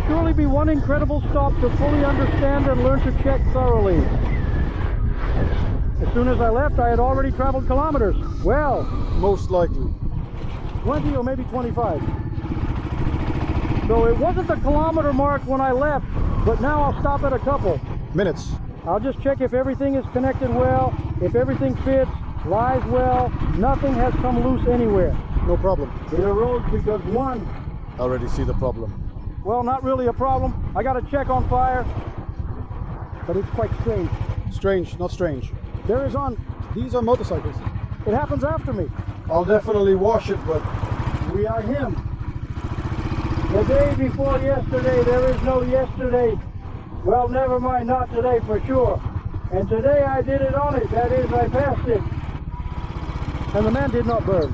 surely be one incredible stop to fully understand and learn to check thoroughly. As soon as I left, I had already traveled kilometers. Well, Most likely. 20 or maybe 25. So it wasn't the kilometer mark when I left, but now I'll stop at a couple. Minutes. I'll just check if everything is connected well, if everything fits, lies well, nothing has come loose anywhere. No problem. It arose because one, I already see the problem. well, not really a problem. I got a check on fire, but it's quite strange. Strange, not strange. There is on, These are motorcycles. it happens after me. I'll definitely wash it, but We are him. The day before yesterday, there is no yesterday. Well, never mind, not today for sure. And today I did it on it, that is, I passed it. And the man did not burn.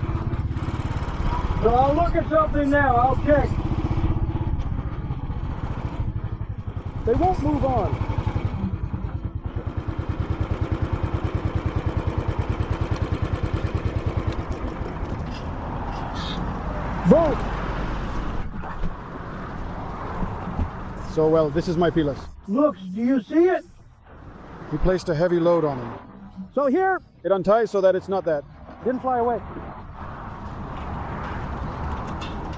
So I'll look at something now, I'll check. They won't move on. Boom! so well, this is my pilas. Looks, do you see it? He placed a heavy load on him. So here, It unties so that it's not that. didn't fly away.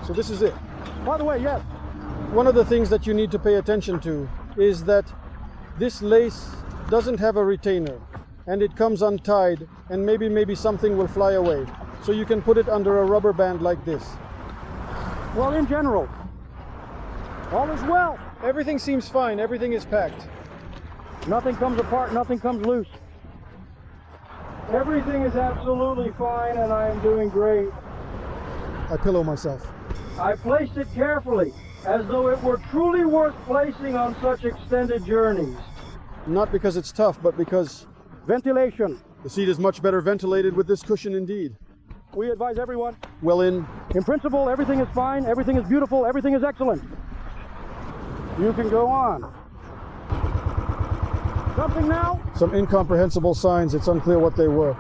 So this is it. By the way, yes, One of the things that you need to pay attention to is that this lace doesn't have a retainer and it comes untied, and maybe something will fly away. So you can put it under a rubber band like this. well, in general, all is well. Everything seems fine, everything is packed. Nothing comes apart, nothing comes loose. Everything is absolutely fine and I am doing great. I pillow myself. I placed it carefully, as though it were truly worth placing on such extended journeys. Not because it's tough, but because Ventilation. the seat is much better ventilated with this cushion indeed. We advise everyone, Well, in principle, everything is fine, everything is beautiful, everything is excellent. You can go on. Something now? some incomprehensible signs, it's unclear what they were.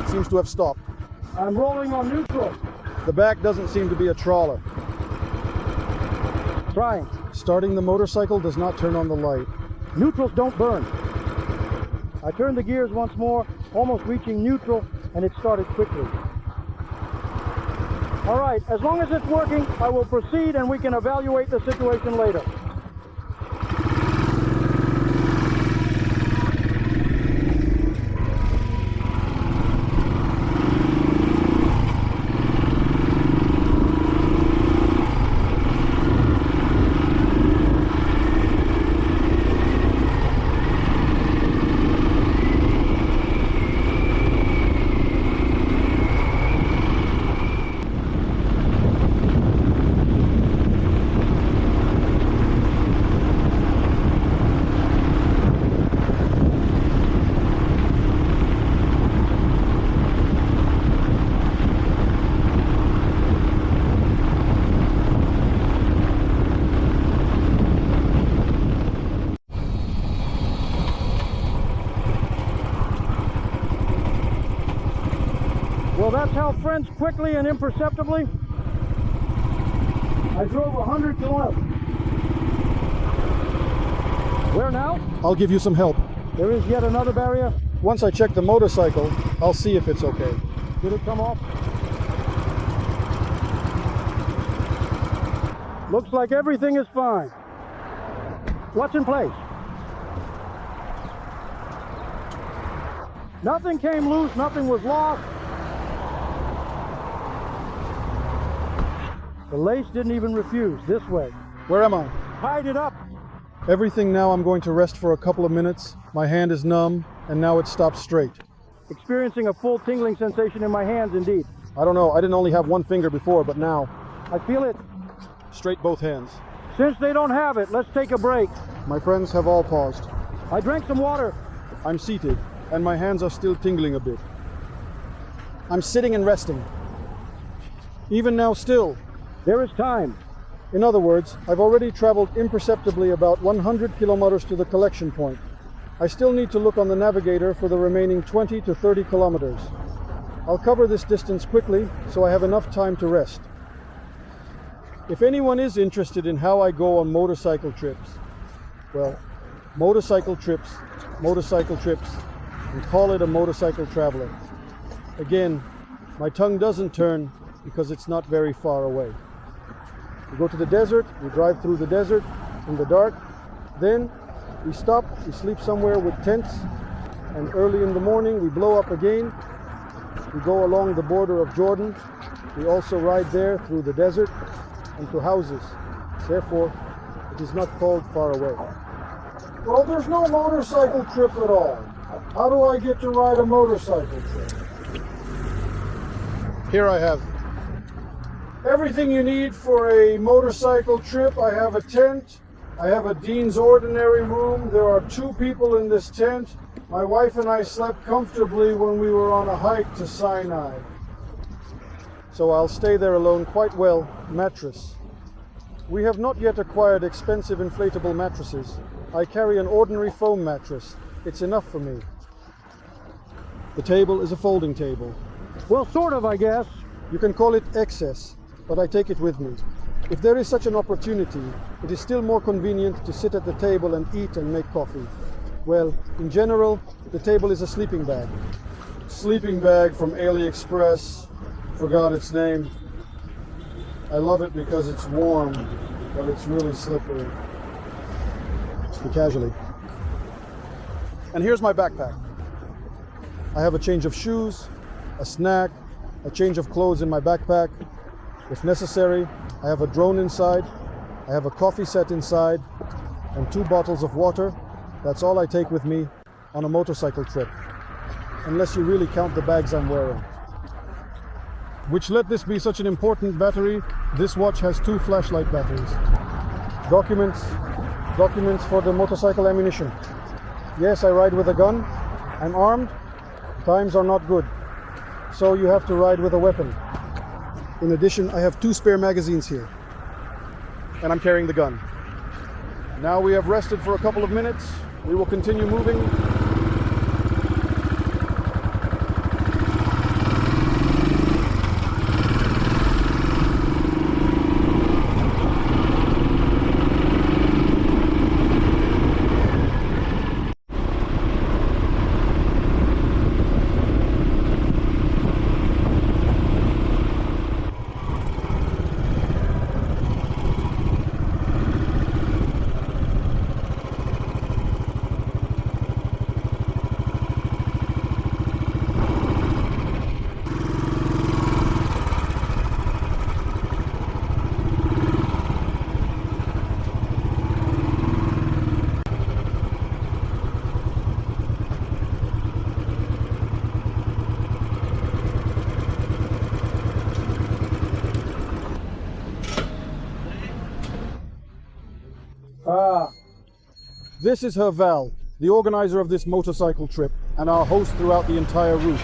It seems to have stopped. I'm rolling on neutral. The back doesn't seem to be a trawler. Trying. Starting the motorcycle does not turn on the light. Neutrals don't burn. I turned the gears once more, almost reaching neutral, and it started quickly. All right, as long as it's working, I will proceed and we can evaluate the situation later. Well, that's how, friends, quickly and imperceptibly, I drove 100 kilometers. Where now? I'll give you some help. There is yet another barrier. Once I check the motorcycle, I'll see if it's okay. Did it come off? Looks like everything is fine. What's in place? Nothing came loose, nothing was lost. The lace didn't even refuse. This way. Where am I? Tied it up. Everything now. I'm going to rest for a couple of minutes. My hand is numb, and now it stopped straight. Experiencing a full tingling sensation in my hands, indeed. I don't know, I didn't only have one finger before, but now, I feel it. straight both hands. Since they don't have it, let's take a break. My friends have all paused. I drank some water. I'm seated, and my hands are still tingling a bit. I'm sitting and resting. Even now still. There is time. In other words, I've already traveled imperceptibly about 100 kilometers to the collection point. I still need to look on the navigator for the remaining 20 to 30 kilometers. I'll cover this distance quickly so I have enough time to rest. If anyone is interested in how I go on motorcycle trips, well, motorcycle trips, and call it a motorcycle traveler. Again, my tongue doesn't turn because it's not very far away. We go to the desert, we drive through the desert in the dark, then we stop, we sleep somewhere with tents, and early in the morning we blow up again. We go along the border of Jordan. We also ride there through the desert and to houses. Therefore, it is not called far away. Well, there's no motorcycle trip at all. How do I get to ride a motorcycle trip? Here I have everything you need for a motorcycle trip. I have a tent. I have a Dean's Ordinary room. There are 2 people in this tent. My wife and I slept comfortably when we were on a hike to Sinai. So I'll stay there alone quite well. Mattress. We have not yet acquired expensive inflatable mattresses. I carry an ordinary foam mattress. It's enough for me. The table is a folding table. Well, sort of, I guess. You can call it excess, but I take it with me. If there is such an opportunity, it is still more convenient to sit at the table and eat and make coffee. Well, in general, the table is a sleeping bag. Sleeping bag from AliExpress. Forgot its name. I love it because it's warm, but it's really slippery. Speak casually. And here's my backpack. I have a change of shoes, a snack, a change of clothes in my backpack. If necessary, I have a drone inside, I have a coffee set inside, and 2 bottles of water. That's all I take with me on a motorcycle trip, unless you really count the bags I'm wearing. Which, let this be such an important battery, this watch has 2 flashlight batteries. Documents for the motorcycle ammunition. Yes, I ride with a gun. I'm armed. Times are not good. So you have to ride with a weapon. In addition, I have 2 spare magazines here. And I'm carrying the gun. Now we have rested for a couple of minutes. We will continue moving. This is her Val, the organizer of this motorcycle trip, and our host throughout the entire route.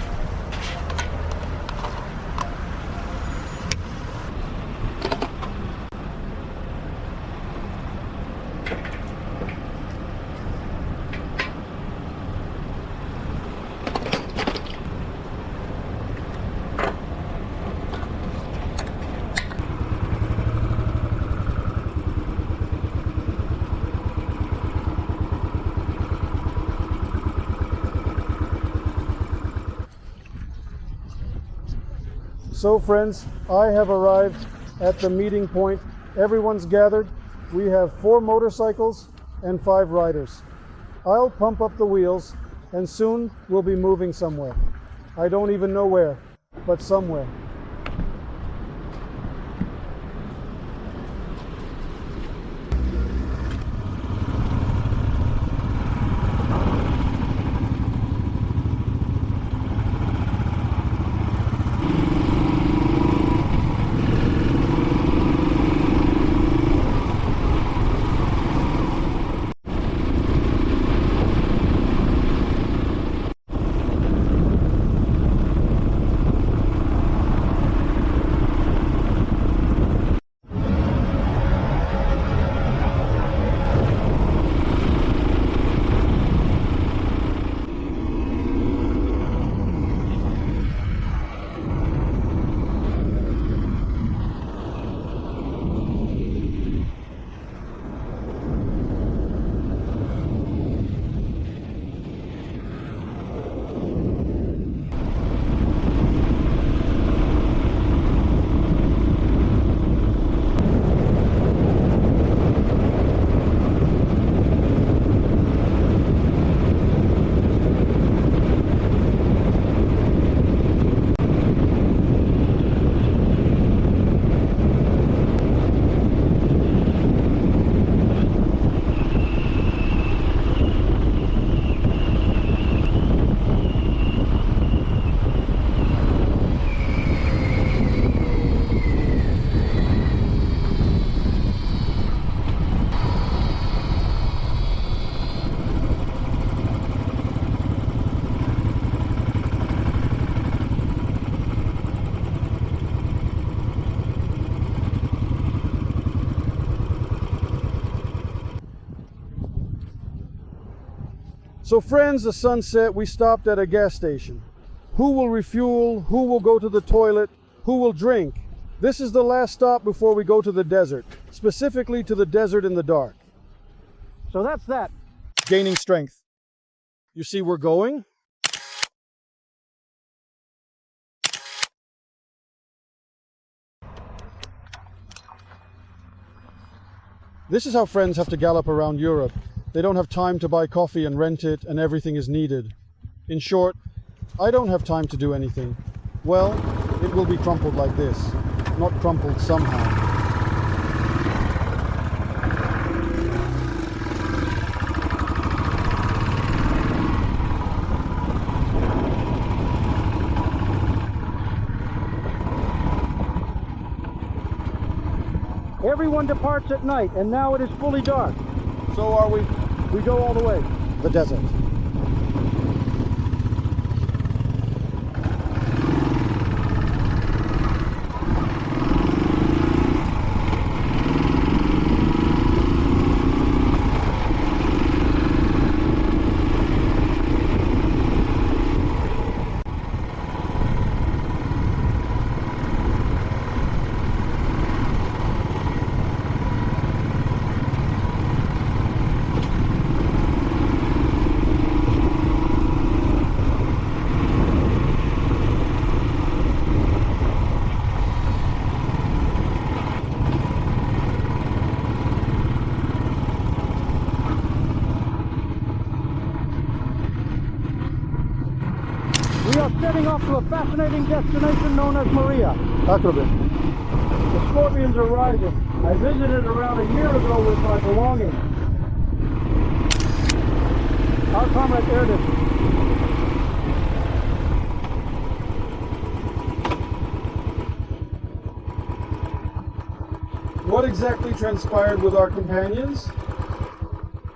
So friends, I have arrived at the meeting point. Everyone's gathered. We have 4 motorcycles and 5 riders. I'll pump up the wheels and soon we'll be moving somewhere. I don't even know where, but somewhere. So friends, the sun set, we stopped at a gas station. Who will refuel? Who will go to the toilet? Who will drink? This is the last stop before we go to the desert, specifically to the desert in the dark. So that's that. Gaining strength. You see we're going? This is how friends have to gallop around Europe. They don't have time to buy coffee and rent it, and everything is needed. In short, I don't have time to do anything. Well, it will be crumpled like this, not crumpled somehow. Everyone departs at night, and now it is fully dark. So are we? We go all the way. The desert. We are setting off to a fascinating destination known as Maria. Akrobin. The scorpions are rising. I visited around a year ago with my belongings. Our comrade Erdis. What exactly transpired with our companions?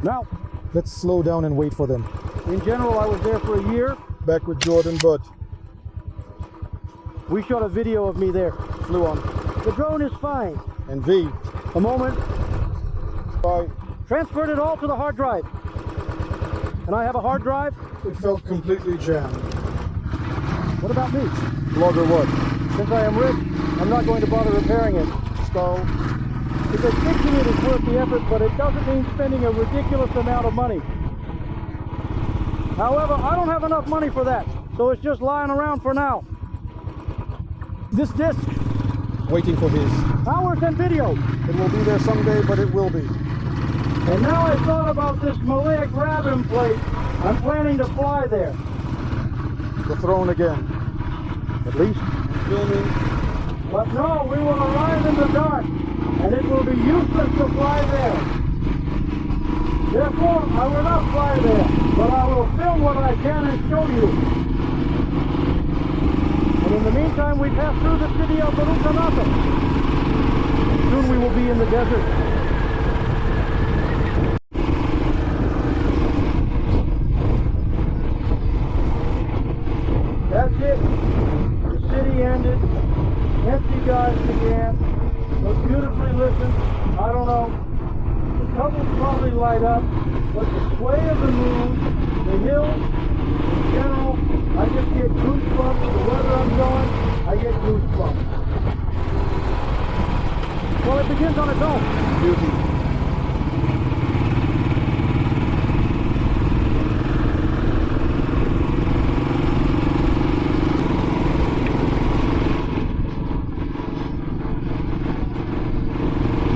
Now, Let's slow down and wait for them. in general, I was there for a year. Back with Jordan, but We shot a video of me there. flew on. The drone is fine. And V, A moment. bye. Transferred it all to the hard drive. And I have a hard drive. It felt completely jammed. What about me? Blogger what? Since I am rich, I'm not going to bother repairing it. Skull. Because fixing it is worth the effort, but it doesn't mean spending a ridiculous amount of money. However, I don't have enough money for that, so it's just lying around for now. This disc, Waiting for his. hours and video. It will be there someday, but it will be. And now I thought about this Malaya grab-in place. I'm planning to fly there. The throne again. At least. Filming. But no, we will arrive in the dark, and it will be useless to fly there. Therefore, I will not fly there, but I will film what I can and show you. And in the meantime, we pass through the city of Barucanata. Soon we will be in the desert. That's it. The city ended. Empty guys began. Was beautifully lit. I don't know. The couples probably light up, but the sway of the moon, the hills, in general, I just get goosebumps. The weather I'm going, I get goosebumps. Well, it begins on its own. Beauty.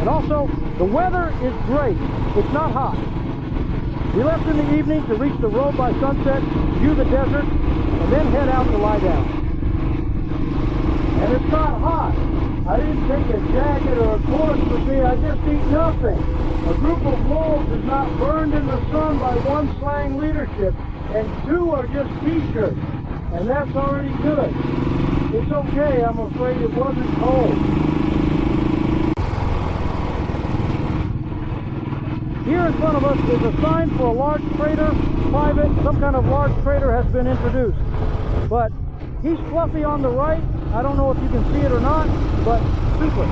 And also, the weather is great. It's not hot. We left in the evening to reach the road by sunset, view the desert, and then head out to lie down. And it's not hot. I didn't take a jacket or a course with me. I just eat nothing. A group of wolves is not burned in the sun by one slang leadership, and two are just t-shirts. And that's already good. It's okay. I'm afraid it wasn't cold. Here in front of us is a sign for a large crater, private, some kind of large crater has been introduced. But he's fluffy on the right. I don't know if you can see it or not, but super.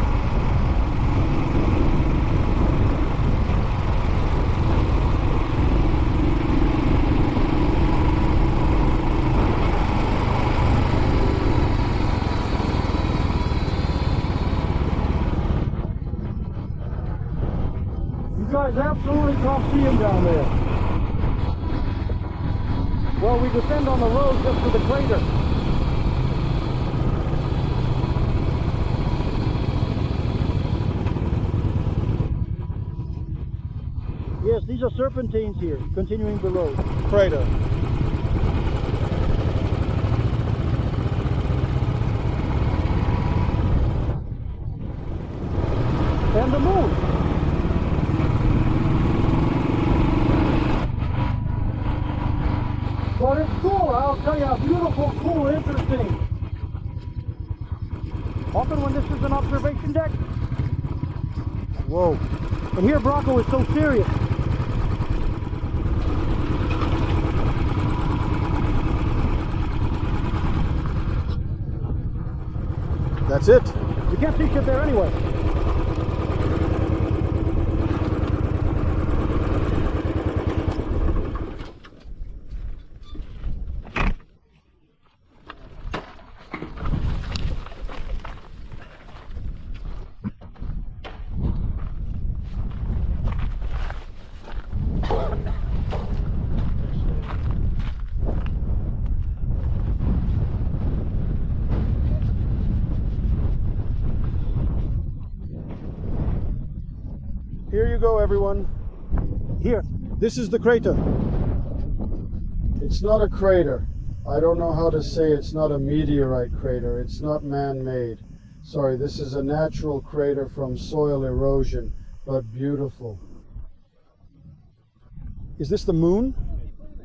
it's absolutely Colosseum down there. Well, we descend on the road just to the crater. Yes, these are serpentines here, continuing below. Crater. And the moon. But it's cool, I'll tell you, beautiful, cool, interesting. Often when this is an observation deck. Whoa. And here Bronco is so serious. That's it. You can't see shit there anyway. Here you go, everyone. Here. This is the crater. It's not a crater. I don't know how to say it's not a meteorite crater. It's not man-made. Sorry, this is a natural crater from soil erosion, but beautiful. Is this the moon?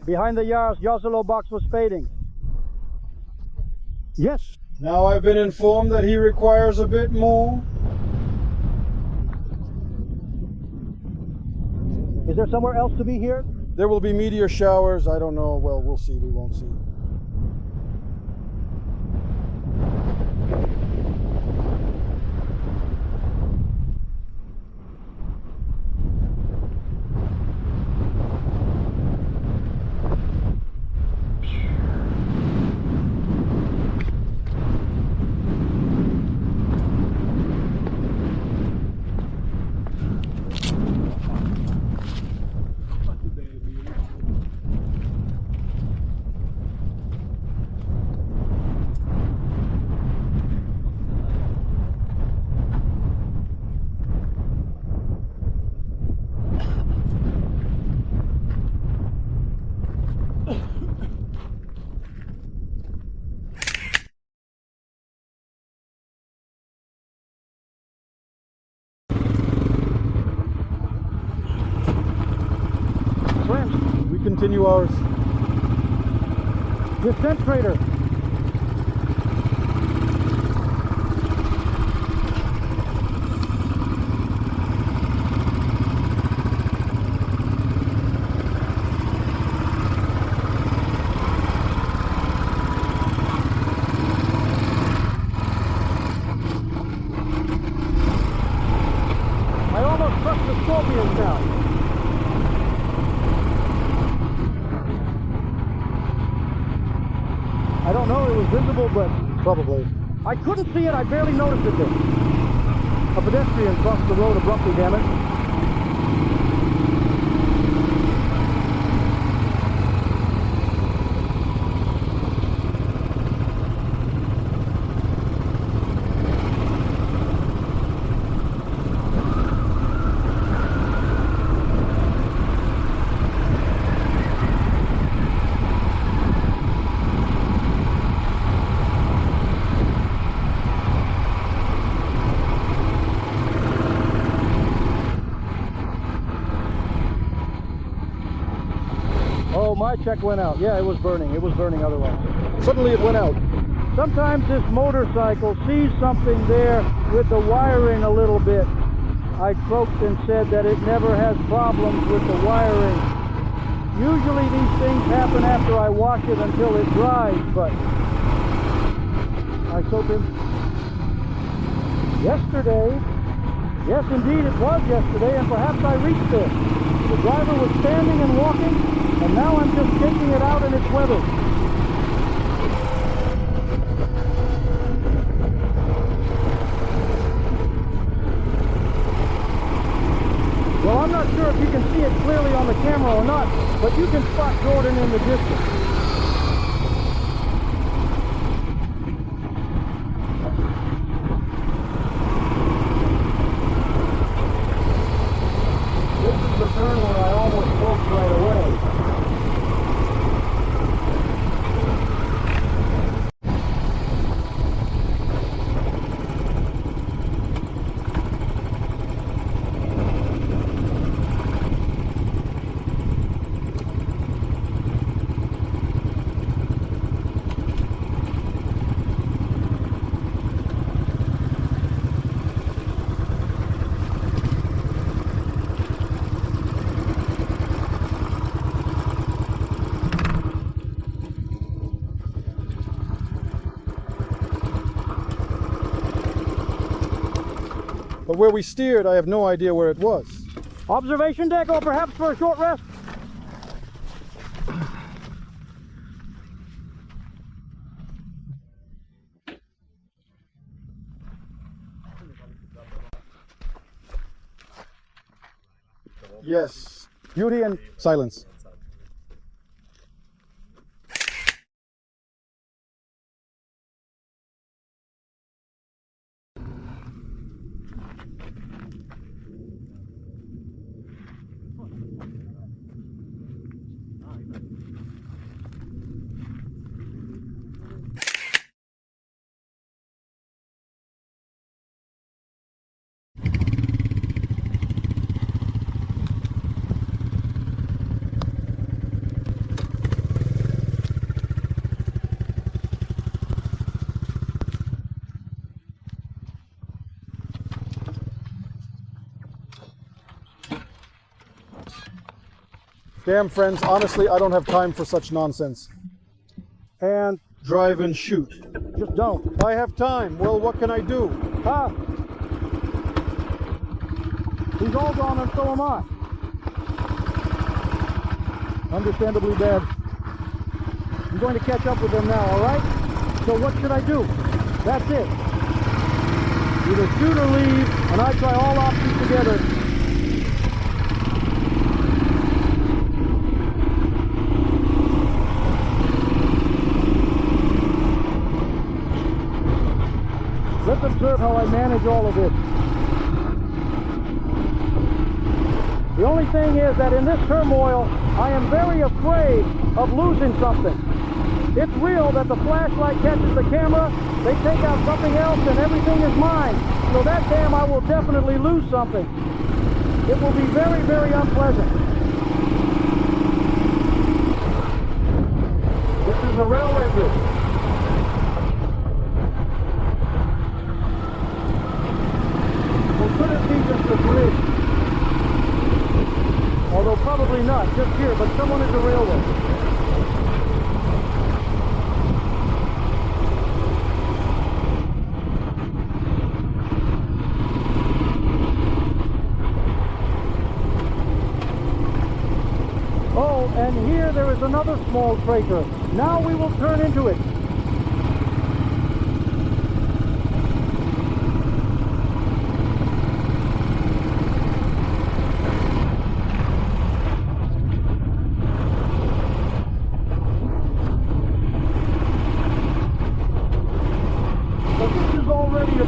Behind the Yars, Joselo box was fading. Yes. Now I've been informed that he requires a bit more. Is there somewhere else to be here? There will be meteor showers. I don't know. Well, we'll see. We won't see. We continue ours. Descent crater. I almost crushed the scorpions now. I don't know, it was visible, but Probably. I couldn't see it, I barely noticed it there. A pedestrian crossed the road abruptly, damn it. Oh, my check went out. Yeah, it was burning. It was burning otherwise. Suddenly it went out. Sometimes this motorcycle sees something there with the wiring a little bit. I croaked and said that it never has problems with the wiring. Usually these things happen after I wash it until it dries, but I soaked him yesterday. Yes, indeed, it was yesterday, and perhaps I reached there. The driver was standing and walking, and now I'm just taking it out in its weather. Well, I'm not sure if but you can spot Jordan in the distance. This is the turn where I almost broke right away. But where we steered, I have no idea where it was. Observation deck, or perhaps for a short rest? Yes. Beauty and silence. Damn, friends, honestly, I don't have time for such nonsense. And Drive and shoot. just don't. I have time. Well, what can I do? Ah! He's all gone and so am I. Understandably bad. I'm going to catch up with them now, all right? So what should I do? That's it. Either shoot or leave, and I try all options together. Let's observe how I manage all of this. The only thing is that in this turmoil, I am very afraid of losing something. It's real that the flashlight catches the camera, they take out something else, and everything is mine. So that time I will definitely lose something. It will be very, very unpleasant. This is a railway bridge. Could it be just a bridge? Although probably not, just here, but someone is a railway. Oh, and here there is another small crater. Now we will turn into it.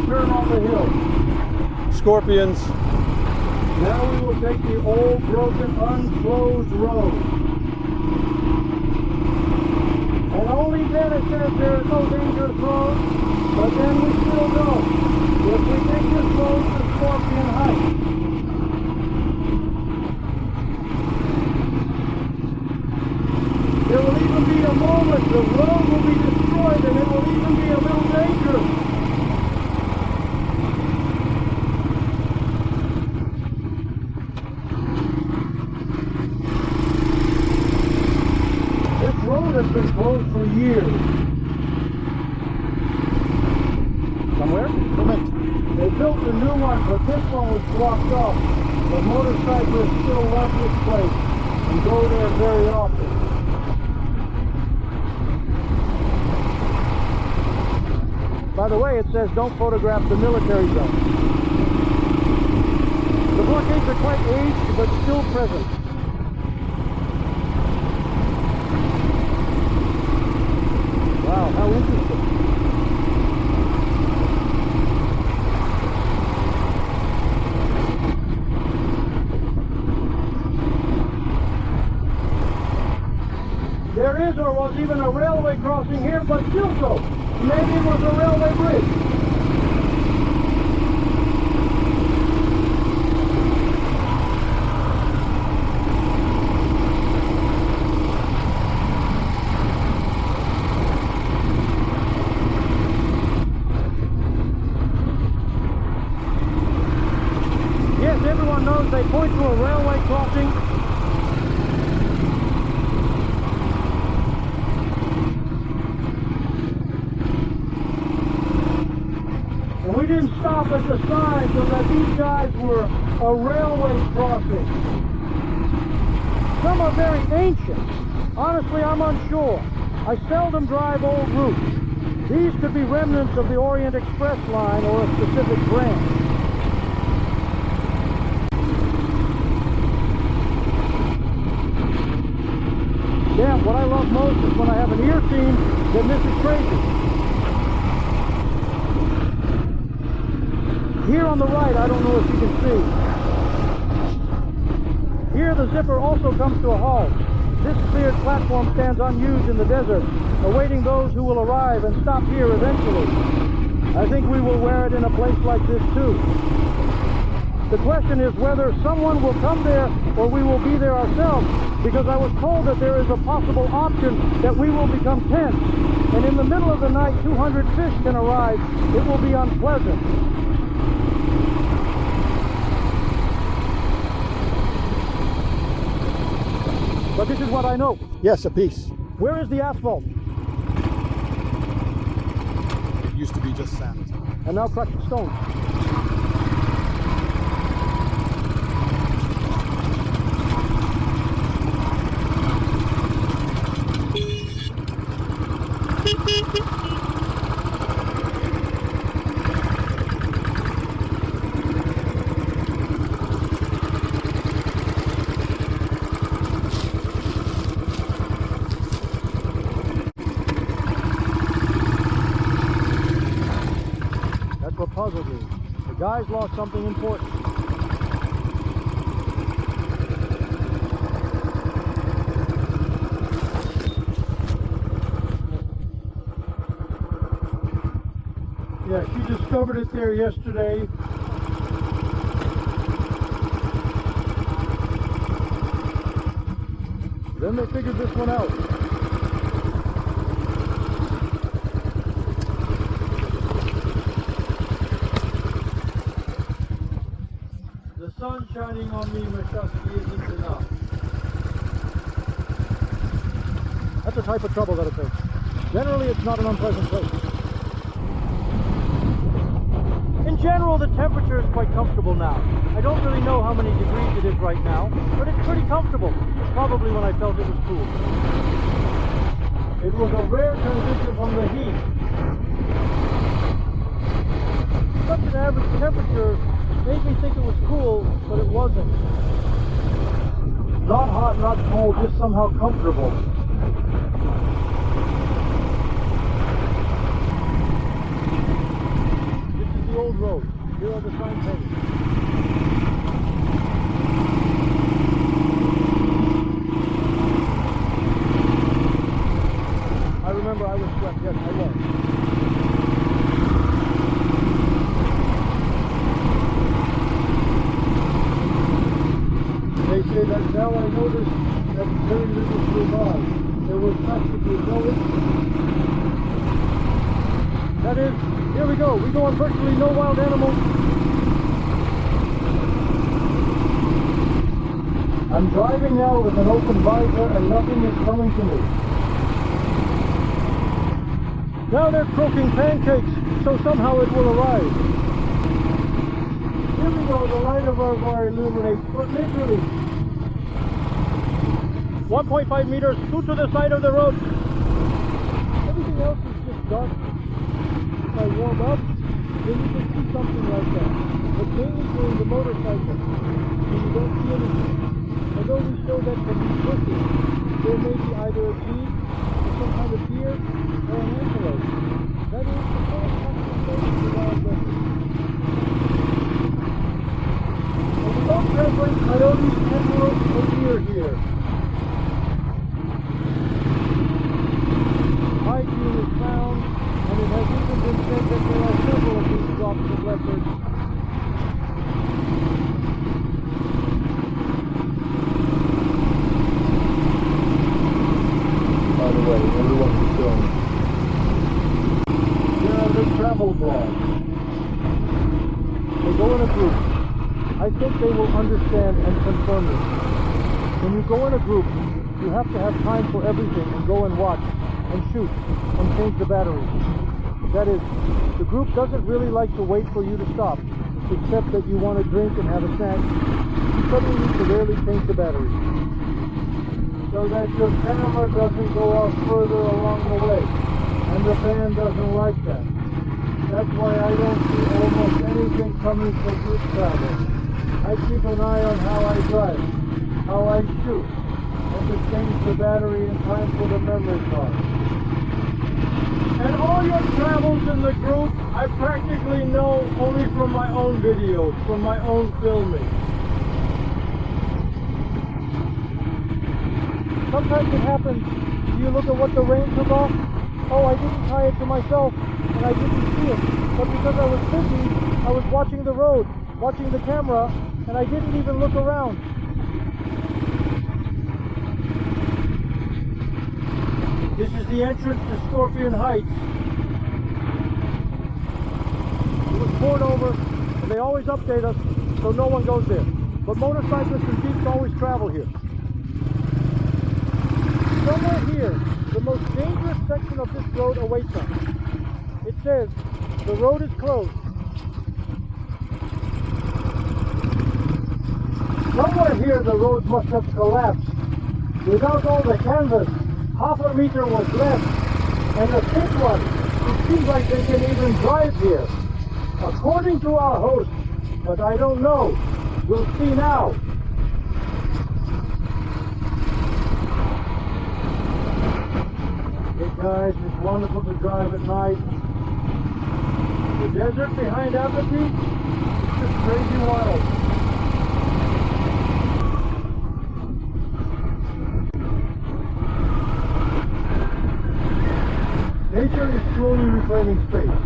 Turn on the hill. Scorpions. Now we will take the old, broken, unclosed road. And only then it says there is no dangerous road, but then we still go. If we take this road to Scorpion Heights. There will even be a moment the road will be destroyed and it will even be a little dangerous. Has been closed for years. Somewhere? They built a new one, but this one was blocked off. The motorcyclists still love this place and go there very often. By the way, it says don't photograph the military zone. The blockades are quite aged, but still present. even a railway crossing here, but still so. Maybe it was a railway bridge. Yes, everyone knows they point to a railway crossing. And we didn't stop at the sign so that these guys were a railway crossing. Some are very ancient. Honestly, I'm unsure. I seldom drive old routes. These could be remnants of the Orient Express line or a specific branch. Yeah, what I love most is when I have an ear theme, then this is crazy. Here on the right, I don't know if you can see. Here the zipper also comes to a halt. This cleared platform stands unused in the desert, awaiting those who will arrive and stop here eventually. I think we will wear it in a place like this too. The question is whether someone will come there or we will be there ourselves, because I was told that there is a possible option that we will become tense, and in the middle of the night 200 fish can arrive. It will be unpleasant. But this is what I know. Yes, a piece. Where is the asphalt? It used to be just sand. And now crushed stone. What puzzled me. The guys lost something important. Yeah, she discovered it there yesterday. Then they figured this one out. The sun shining on me, Mashusky, isn't enough. That's the type of trouble that it takes. Generally, it's not an unpleasant place. In general, the temperature is quite comfortable now. I don't really know how many degrees it is right now, but it's pretty comfortable. Probably when I felt it was cool. It was a rare transition from the heat. Such an average temperature made me think it was cool, but it wasn't. Not hot, not cold, just somehow comfortable. This is the old road. Here are the signposts. I remember I was swept. Yes, I was. They say that now I notice that very little flew by. There was practically no incident. That is, here we go. We go on virtually no wild animals. I'm driving now with an open visor and nothing is coming to me. Now they're croaking pancakes, so somehow it will arrive. Here we go, the light of our bar illuminates, but literally 1.5 meters due to the side of the road. Everything else is just dark. If I warm up, then you can see something like that. But mainly during the motorcycle, when you don't see anything. Although we show that from these bushes, there may be either a jeep, or some kind of deer, or an antelope. That is the full concentration of wild bushes. And we don't translate coyotes, antelopes, or deer here. said that there are several of these drops of leopard. By the way, everyone who's filming. There are the travel blogs. They go in a group. I think they will understand and confirm this. When you go in a group, you have to have time for everything and go and watch and shoot and change the batteries. That is, the group doesn't really like to wait for you to stop, except that you want to drink and have a snack. You suddenly need to rarely change the batteries. So that your camera doesn't go off further along the way. And the fan doesn't like that. That's why I don't see almost anything coming from group travel. I keep an eye on how I drive, how I shoot, and to change the battery in time for the memory card. And all your travels in the group, I practically know only from my own videos, from my own filming. Sometimes it happens, you look at what the rain took off. Oh, I didn't tie it to myself, and I didn't see it. But because I was busy, I was watching the road, watching the camera, and I didn't even look around. This is the entrance to Scorpion Heights. It was poured over, and they always update us, so no one goes there. But motorcyclists and jeeps always travel here. Somewhere here, the most dangerous section of this road awaits us. It says, the road is closed. Somewhere here the road must have collapsed. Without all the canvas, half a meter was left. And a thick one, it seems like they can even drive here. According to our host, but I don't know. We'll see now. Hey guys, it's wonderful to drive at night. The desert behind Apathy, it's just crazy wild. Nature is slowly reclaiming space.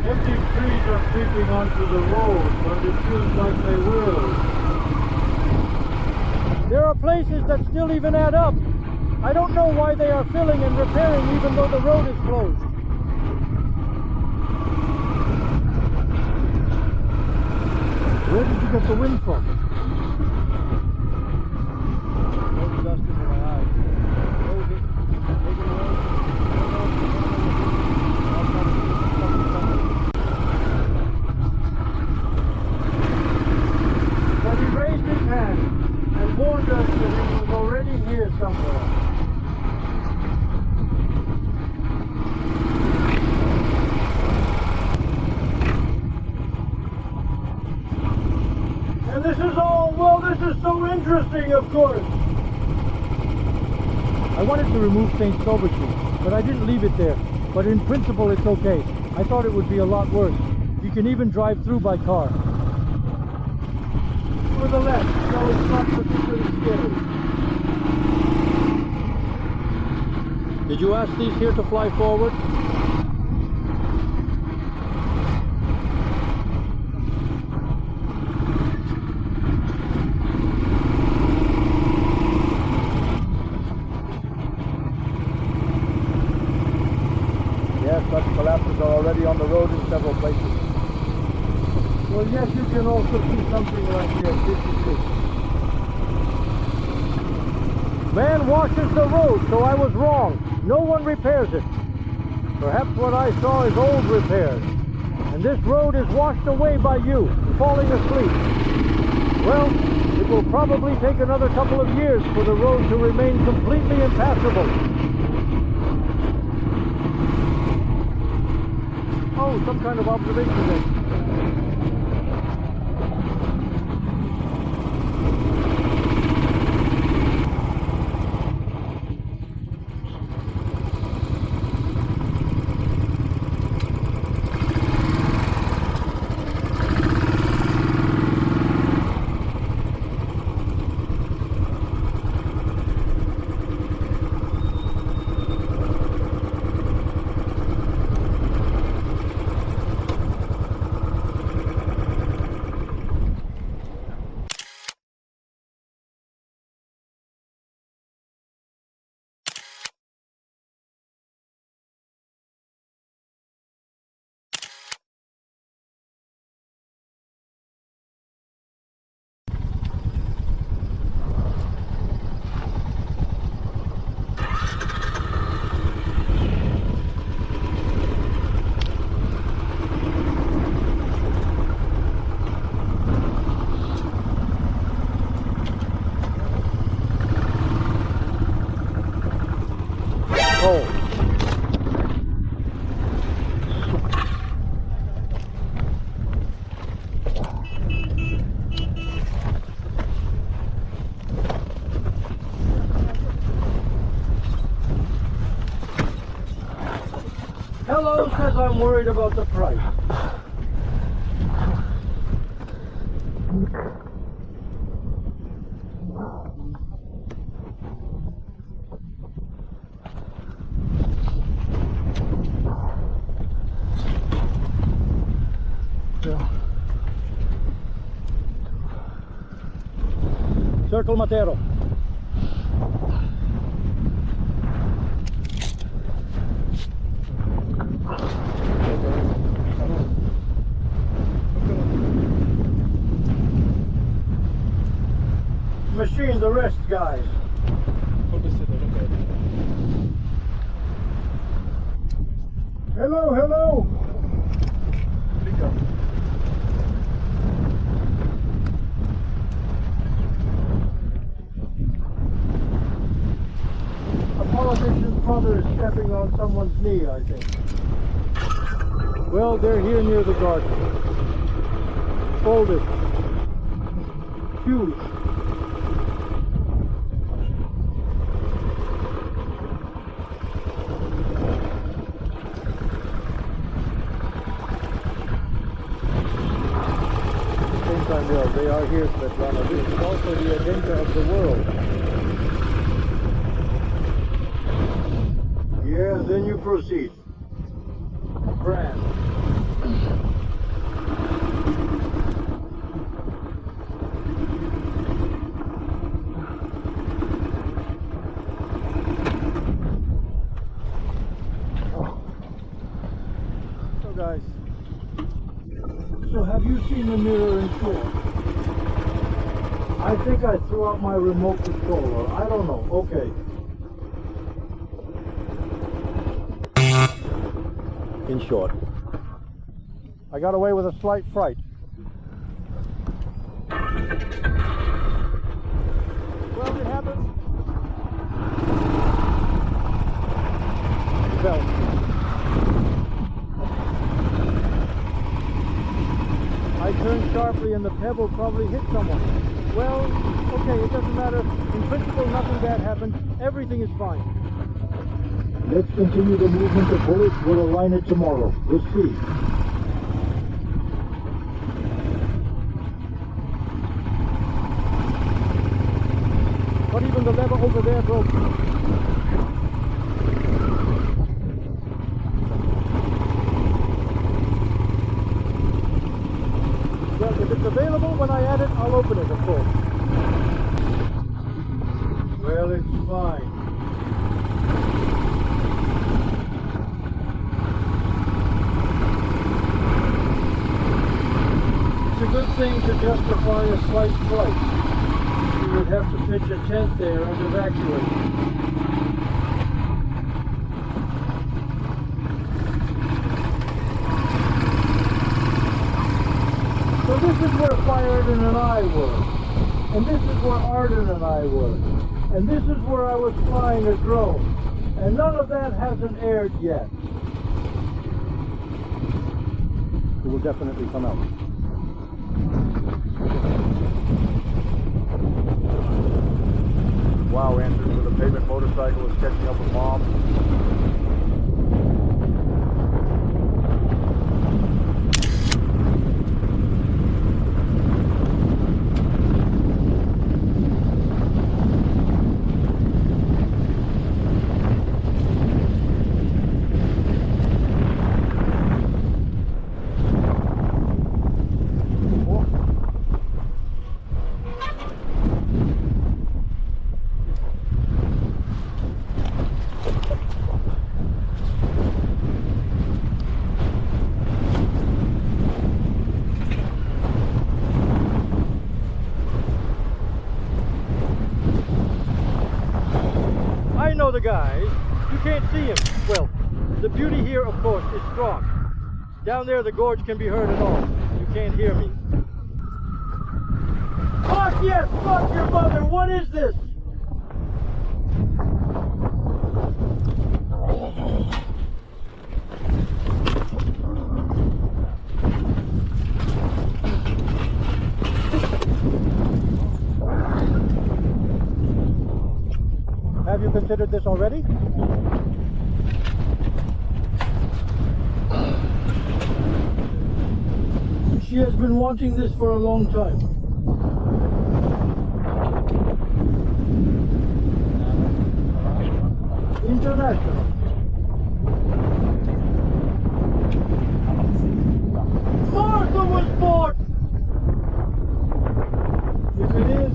Empty trees are creeping onto the road, but it feels like they will. There are places that still even add up. I don't know why they are filling and repairing even though the road is closed. Where did you get the wind from? Road dust into my eyes. Close it. Take it away. But he raised his hand and warned us that he was already here somewhere. And this is all, well, this is so interesting, of course. I wanted to remove St. Sobertree, but I didn't leave it there. But in principle, it's okay. I thought it would be a lot worse. You can even drive through by car. To the left, so it's not particularly scary. Did you ask these here to fly forward? Yes, such collapses are already on the road in several places. Well, yes, you can also see something like this. This is it. Man washes the road, so I was wrong. No one repairs it. Perhaps what I saw is old repairs. And this road is washed away by you, falling asleep. Well, it will probably take another couple of years for the road to remain completely impassable. Oh, some kind of observation deck. hole. Hello says I'm worried about the price. Yeah. Circle Matero. Machine the rest, guys. Hello, hello. A politician's mother is stepping on someone's knee, I think. Well, they're here near the garden. Folded. Huge. They are here, Svetlana. This is also the agenda of the world. Yeah, then you proceed. Grand. So guys, So have you seen the mirror in shore? I think I threw out my remote controller. I don't know. Okay. in short, I got away with a slight fright. Well, it happens. Fell. I turned sharply and the pebble probably hit someone. Well, okay, it doesn't matter. In principle, nothing bad happened. Everything is fine. Let's continue the movement of bullets. We'll align it tomorrow. We'll see. But even the lever over there broke. Well, if it's available when I add it, I'll open it, of course. Well, it's fine. It's a good thing to justify a slight flight. You would have to pitch a tent there and evacuate. So this is where Firearden and I were. And this is where Arden and I were. And this is where I was flying a drone. And none of that hasn't aired yet. It will definitely come out. Wow, Andrew, with a pavement motorcycle is catching up with Mom. I know the guys. You can't see him. Well, the beauty here, of course, is strong. Down there, the gorge can be heard at all. You can't hear me. Fuck yes! Fuck your mother! What is this? you considered this already? She has been wanting this for a long time. International. Martha was bought! If it is,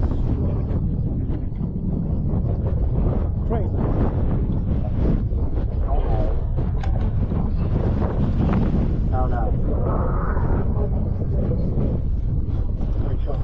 Train. now. Good job.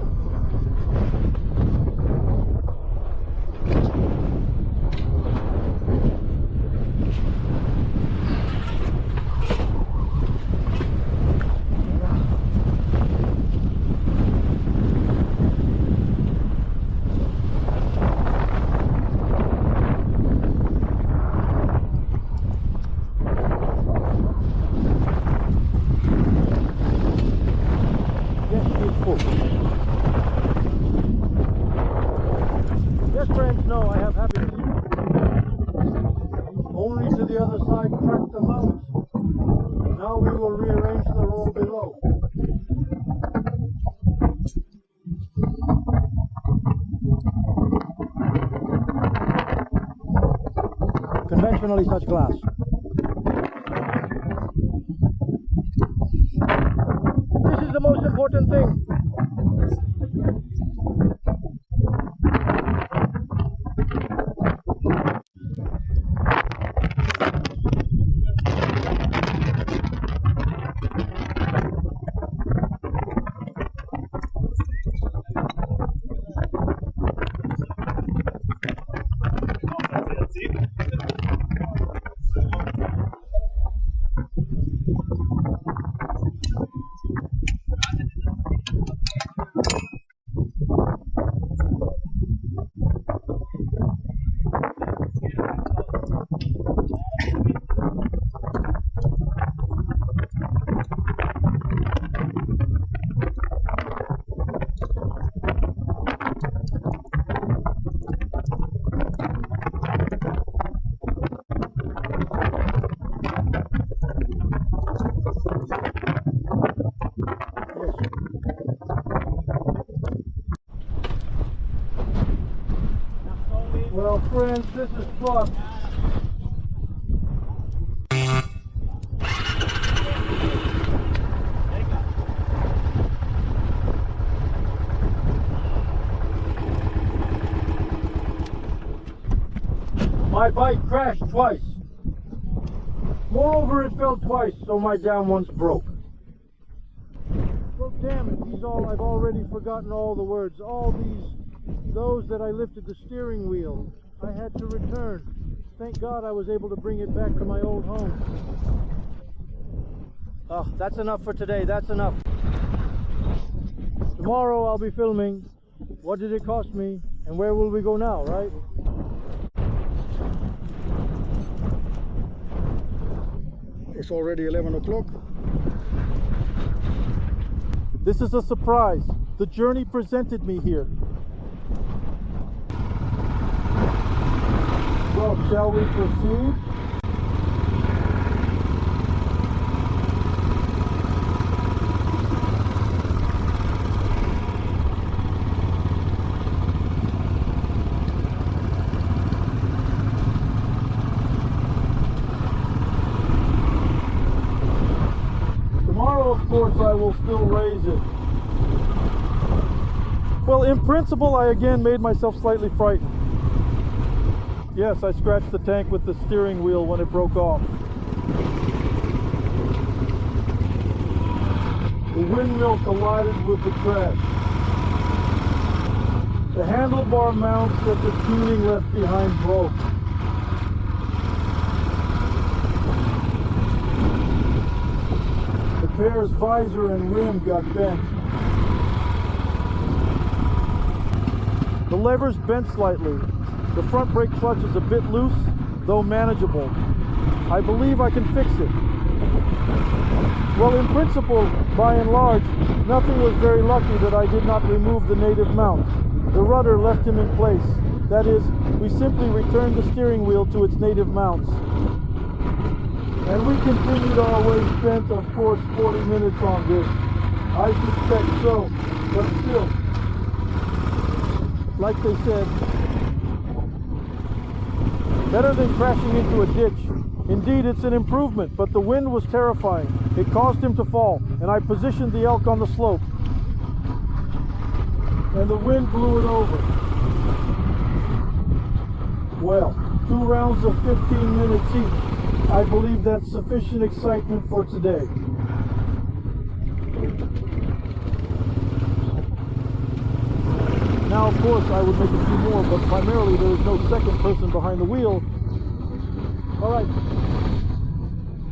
Yes, friends, no, I have happiness. Only to the other side crack the mounts. Now we will rearrange the roll below. Conventionally such glass. This is the most important thing. Well, friends, this is fun. My bike crashed twice. Moreover, it fell twice, so my damn one's broke. Well, damn it, I've already forgotten all the words. Those that I lifted the steering wheel. I had to return. Thank God I was able to bring it back to my old home. Oh, that's enough for today, that's enough. Tomorrow I'll be filming. What did it cost me? And where will we go now, right? It's already 11 o'clock. This is a surprise. The journey presented me here. Well, shall we proceed? Tomorrow, of course, I will still raise it. Well, in principle, I again made myself slightly frightened. Yes, I scratched the tank with the steering wheel when it broke off. The windmill collided with the crash. The handlebar mounts that the tuning left behind broke. The pair's visor and rim got bent. The lever's bent slightly. The front brake clutch is a bit loose, though manageable. I believe I can fix it. Well, in principle, by and large, nothing was very lucky that I did not remove the native mount. The rudder left him in place. That is, we simply returned the steering wheel to its native mounts. And we continued our way, spent of course 40 minutes on this. I suspect so, but still. Like they said, better than crashing into a ditch. Indeed, it's an improvement, but the wind was terrifying. It caused him to fall, and I positioned the elk on the slope. And the wind blew it over. Well, 2 rounds of 15 minutes each. I believe that's sufficient excitement for today. Now, of course, I would make a few more, but primarily there is no second person behind the wheel. All right.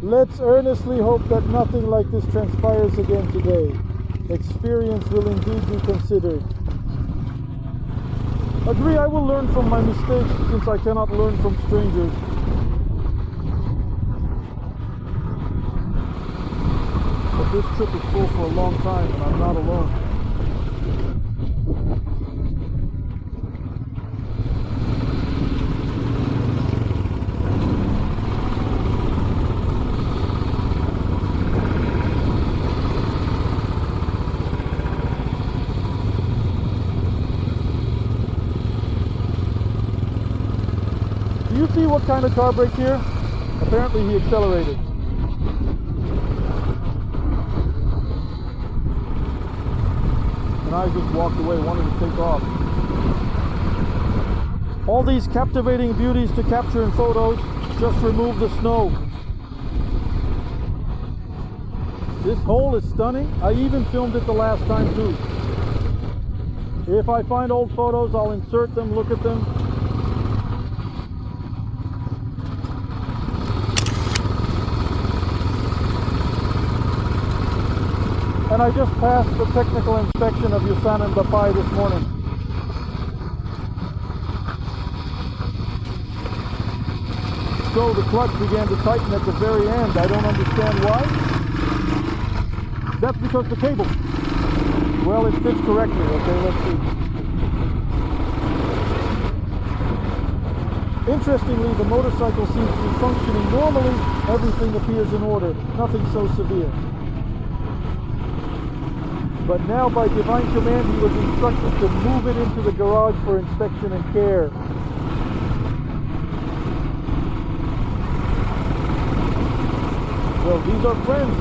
Let's earnestly hope that nothing like this transpires again today. Experience will indeed be considered. Agree, I will learn from my mistakes since I cannot learn from strangers. But this trip is full for a long time and I'm not alone. Do you see what kind of car brake here? Apparently he accelerated. And I just walked away, wanted to take off. All these captivating beauties to capture in photos, just remove the snow. This hole is stunning. I even filmed it the last time too. If I find old photos, I'll insert them, look at them. And I just passed the technical inspection of Yusan and Bapai this morning. So the clutch began to tighten at the very end. I don't understand why. That's because the cable. Well, it fits correctly. Okay, let's see. Interestingly, the motorcycle seems to be functioning normally. Everything appears in order. Nothing so severe. But now, by divine command, he was instructed to move it into the garage for inspection and care. Well, these are friends.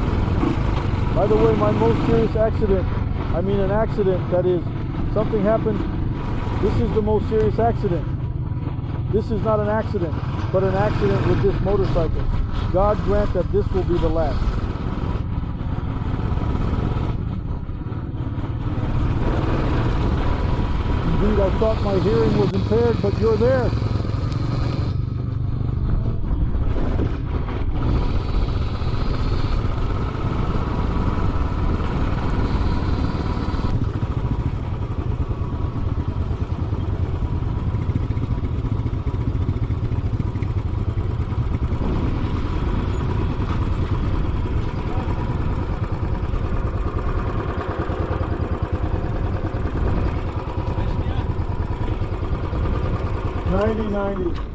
By the way, my most serious accident, I mean an accident, that is, something happened. This is the most serious accident. This is not an accident, but an accident with this motorcycle. God grant that this will be the last. Indeed, I thought my hearing was impaired, but you're there. '90.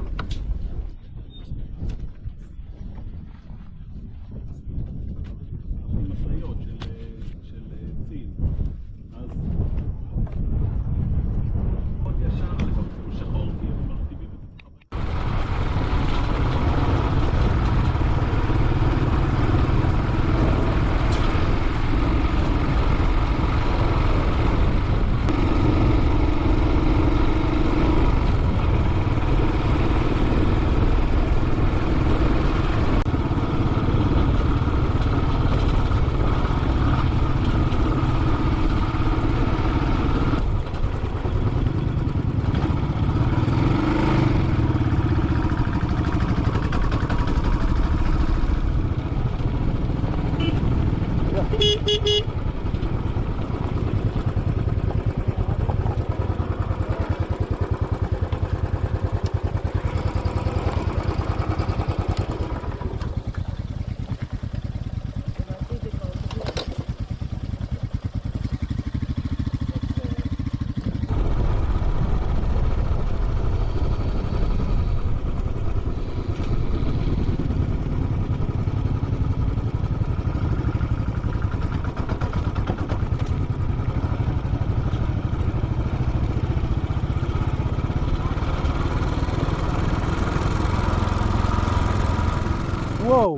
Whoa.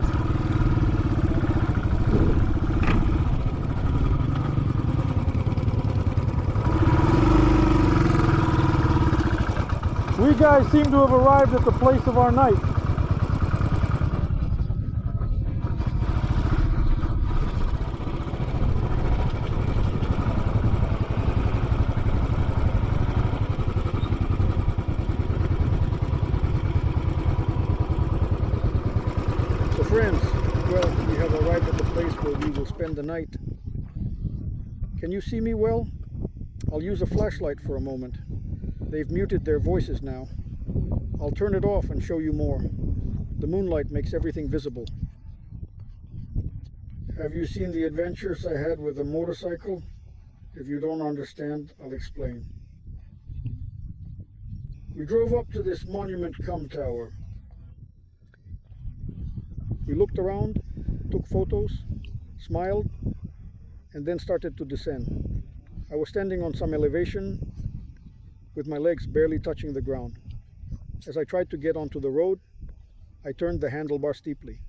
We guys seem to have arrived at the place of our night. So friends, well, we have arrived at the place where we will spend the night. Can you see me well? I'll use a flashlight for a moment. They've muted their voices now. I'll turn it off and show you more. The moonlight makes everything visible. Have you seen the adventures I had with the motorcycle? If you don't understand, I'll explain. We drove up to this monument cum tower. We looked around, took photos, smiled, and then started to descend. I was standing on some elevation with my legs barely touching the ground. As I tried to get onto the road, I turned the handlebar steeply,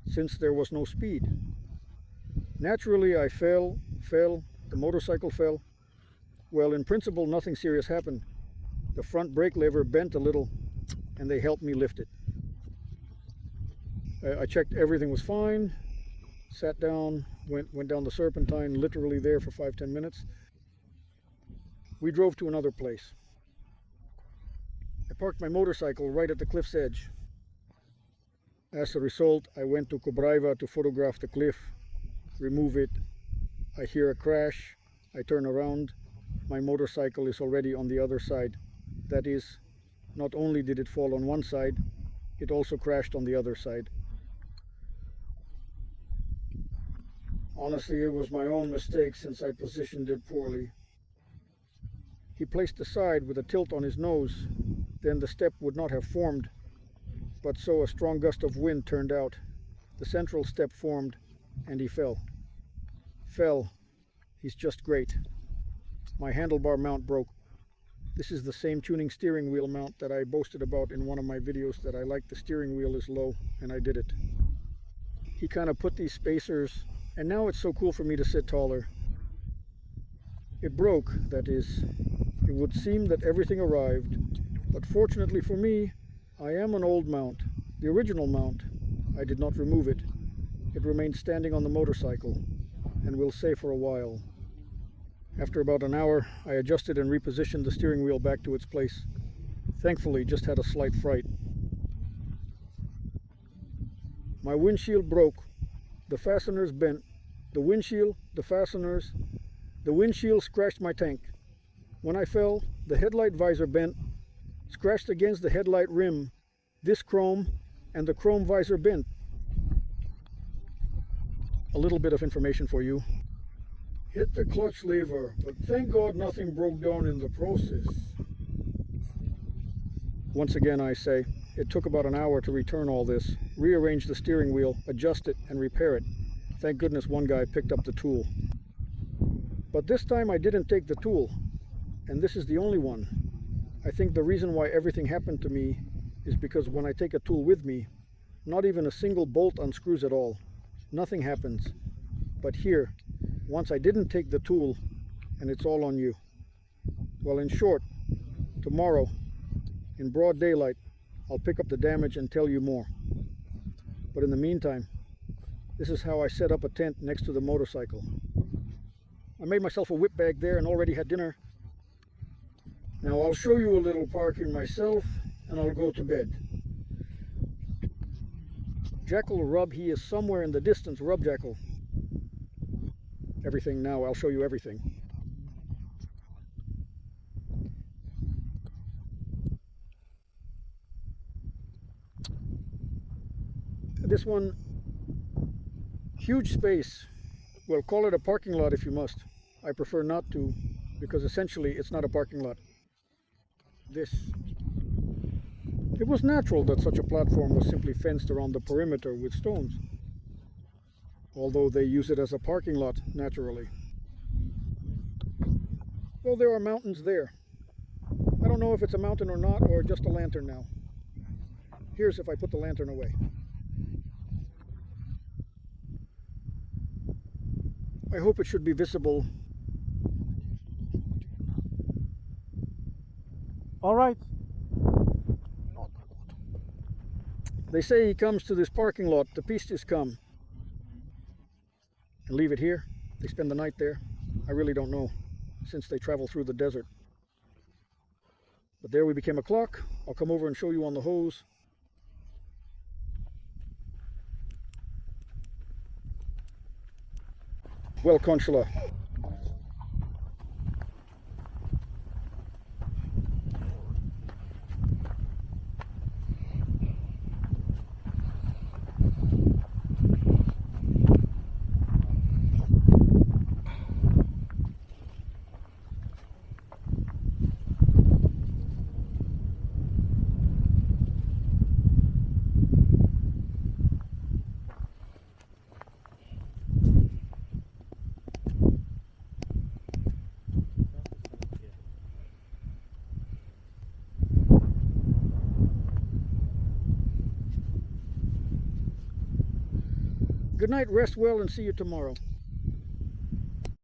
since there was no speed. Naturally, I fell, the motorcycle fell. Well, in principle, nothing serious happened. The front brake lever bent a little, and they helped me lift it. I checked everything was fine, sat down, went down the serpentine, literally there for 5-10 minutes. We drove to another place. I parked my motorcycle right at the cliff's edge. As a result, I went to Kobraiva to photograph the cliff, remove it. I hear a crash. I turn around. My motorcycle is already on the other side. That is, not only did it fall on one side, it also crashed on the other side. Honestly, it was my own mistake since I positioned it poorly. He placed the side with a tilt on his nose, then the step would not have formed, but so a strong gust of wind turned out. The central step formed, and he fell. He's just great. My handlebar mount broke. This is the same tuning steering wheel mount that I boasted about in one of my videos, that I like the steering wheel is low, and I did it. He kind of put these spacers, and now it's so cool for me to sit taller. It broke, that is. It would seem that everything arrived, but fortunately for me, I am an old mount, the original mount. I did not remove it. It remained standing on the motorcycle, and will stay for a while. After about an hour, I adjusted and repositioned the steering wheel back to its place. Thankfully, just had a slight fright. My windshield broke. The fasteners bent. The windshield, the fasteners, the windshield scratched my tank. When I fell, the headlight visor bent, scratched against the headlight rim, this chrome, and the chrome visor bent. A little bit of information for you. Hit the clutch lever, but thank God nothing broke down in the process. Once again, I say, it took about an hour to return all this, rearrange the steering wheel, adjust it, and repair it. Thank goodness one guy picked up the tool. But this time I didn't take the tool, and this is the only one. I think the reason why everything happened to me is because when I take a tool with me, not even a single bolt unscrews at all. Nothing happens. But here, once I didn't take the tool, and it's all on you. Well, in short, tomorrow, in broad daylight, I'll pick up the damage and tell you more. But in the meantime, this is how I set up a tent next to the motorcycle. I made myself a whip bag there and already had dinner. Now I'll show you a little parking myself, and I'll go to bed. Jackal Rub, he is somewhere in the distance. Rub Jackal. Everything now, I'll show you everything. This one, huge space. Well, call it a parking lot if you must. I prefer not to, because essentially it's not a parking lot. It was natural that such a platform was simply fenced around the perimeter with stones, although they use it as a parking lot naturally. Well, there are mountains there. I don't know if it's a mountain or not, or just a lantern now. Here's if I put the lantern away. I hope it should be visible. All right. They say he comes to this parking lot, the pistes come, and leave it here. They spend the night there. I really don't know, since they travel through the desert. But there we became a clock. I'll come over and show you on the hose. Well, Conchula. Good night, rest well, and see you tomorrow.